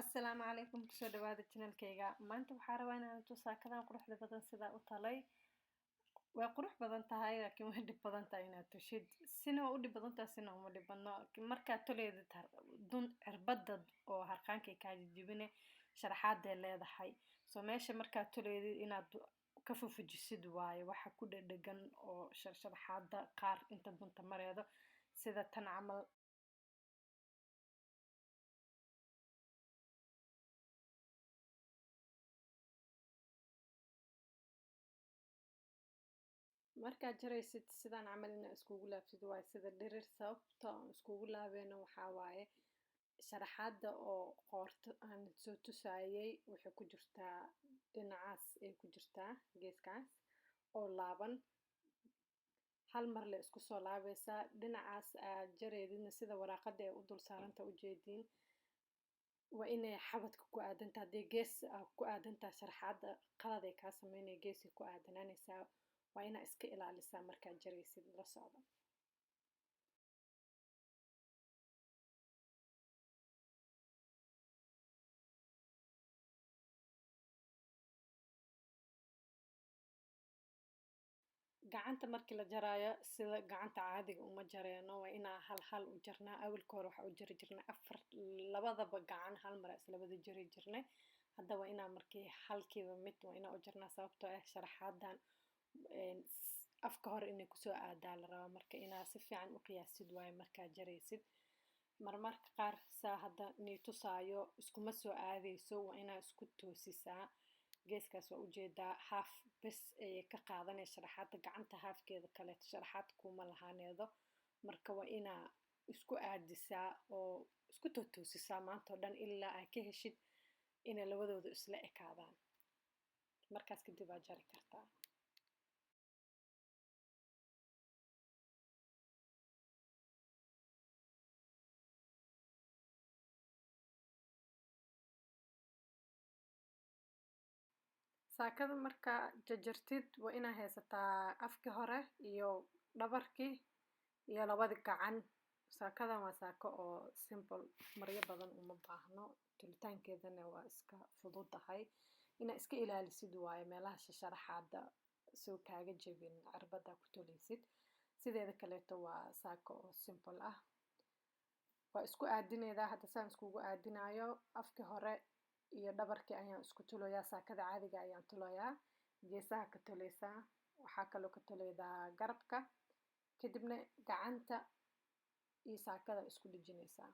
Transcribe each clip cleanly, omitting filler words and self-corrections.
Asalaamu calaykum kusoo dhawaada channelkayga maanta waxaa rabaa inaan tuso saakadan quruxda badan sida u talay way qurux badan tahay laakiin way dhib badan tahay inaad tushid sina waa u dhib badan tahay sina uma dhib badno markaad toleedid dun cirbada oo harqaankay kaa jibine sharaxaaday leedahay soo meesha markaad toleedid inaad ka fufujisid waaye waxa ku dhadhagan oo sharaxaada qaar inta dunta mareedo sida tan camal markaad jaraysid sidaan camal inaa iskugu laabsid waaye sida dhirir sababta aan iskugu laabeena waxaa waaye sharaxaada oo qoorto aan soo tusaayay waxay ku jirtaa dhinacaas ay ku jirtaa geeskaas oo laaban hal mar le isku soo laabaysaa dhinacaas aad jareedidna sida waraaqada ay u dul saaranta u jeediin waa inay xabadka ku aadantaa haddii gees ku aadantaa sharaxaada qalad ay kaa sameynaya geesay ku aadanaanaysaa waa inaa iska ilaalisaa markaad jaraysid la socdo gacanta markii la jaraayo sida gacanta caadiga uma jareeno waa inaa hal hal u jarnaa awalka hore waxaa u jari jirnay afar labadaba gacan hal mar isla wada jari jirnay hadda waa inaa markii halkiiba mid waa inaa u jarnaa sababtoo ah sharaxaadan afka hore inay kusoo aadaa la rabaa marka inaa si fiican u qiyaasid waaye markaad jaraysid marmarka qaar saa hadda nii tusaayo iskuma soo aadayso waa inaa isku toosisaa geeskaas waa ujeedaa haaf bes ayay ka qaadanaya sharaxaada gacanta haafkeeda kaleeto sharaxaad kuma lahaaneedo marka waa inaa isku aadisaa oo isku toosisaa maanta oo dhan ilaa aa ka heshid inay labadooda isla ekaadaan markaas kadib aa jari kartaa saakada markaa jajartid waa inaa haysataa afkii hore iyo dhabarkii iyo labadi gacan saakadan waa saako oo simple maryo badan uma baahno tulitaankeedana waa iska fududahay inaa iska ilaalisid waaye meelaha sharaxaada soo kaaga jebin cirbada ku tolaysid sideeda kaleeto waa saako oo simple ah waa isku aadineydaa hadda saan iskugu aadinayo afkii hore iyo dhabarkii ayaan isku tulayaa saakada caadiga ayaan tulayaa geesaha ka tuleysaa waxaa kaloo ka tuleydaa garabka kadibna gacanta iyo saakada isku dhejinaysaa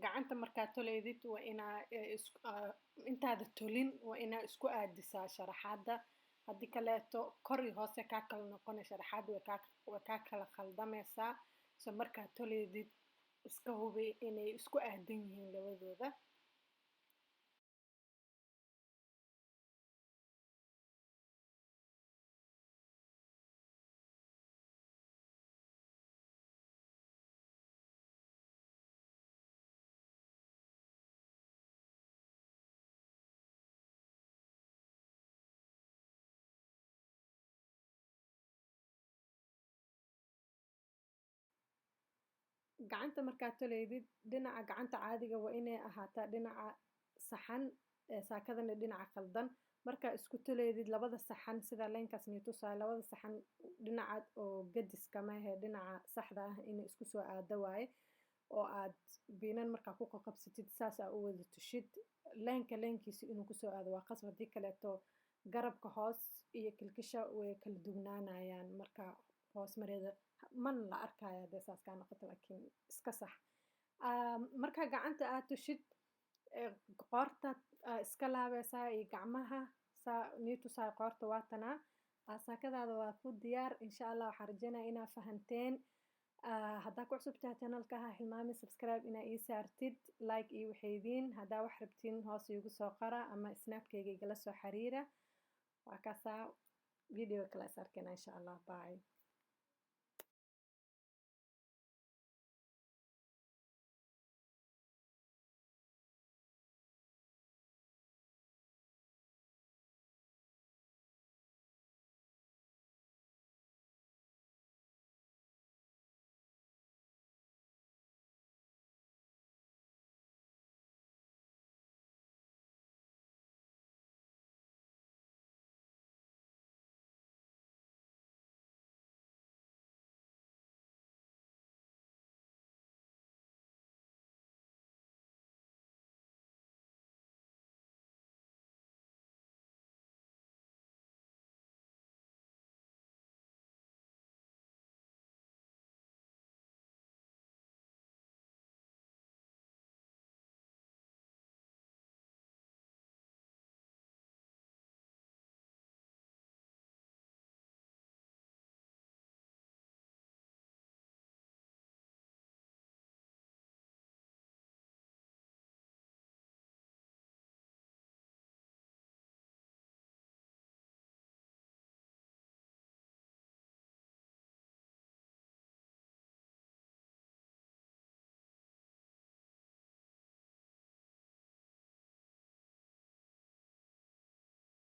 gacanta markaad toleydid waa inaa intaada tolin waa inaa isku aadisaa sharaxaada haddii kaleeto kor iyo hoose kaa kala noqonay sharaxaada way kaa kala khaldamaysaa so markaad toleydid iska hubi inay isku aadan yihiin labadooda gacanta markaad toleydid dhinaca gacanta caadiga waa inay ahaataa dhinaca saxan saakadana dhinaca qaldan markaa isku toleedid labada saxan sida leenkaas nii tusaay labada saxan dhinaca oo gadiska maahe dhinaca saxda ah inay isku soo aado waaye oo aad biinan markaa ku qaqabsatid saas aa u wada tushid leenkiisa inuu kusoo aado waa qasab haddii kaleeto garabka hoos iyo kilkisha way kala dugnaanayaan marka hoos mareeda man la arkaya dee saas kaa noqoto laakiin iska sax markaa gacanta aad tushid qoorta iska laabaysaa iyo gacmaha saa nii tusaay qoorta waa tanaa saakadaada waa ku diyaar insha allah waxaan rajeynaya inaa fahanteen haddaa ku cusub tahay channelka ha hilmaami subscribe inaa ii saartid like iyo waxaydiin haddaa wax rabtiin hoos iigu soo qara ama snapkayga igala soo xiriira waa kaasaa video kale is arkayna insha allah bye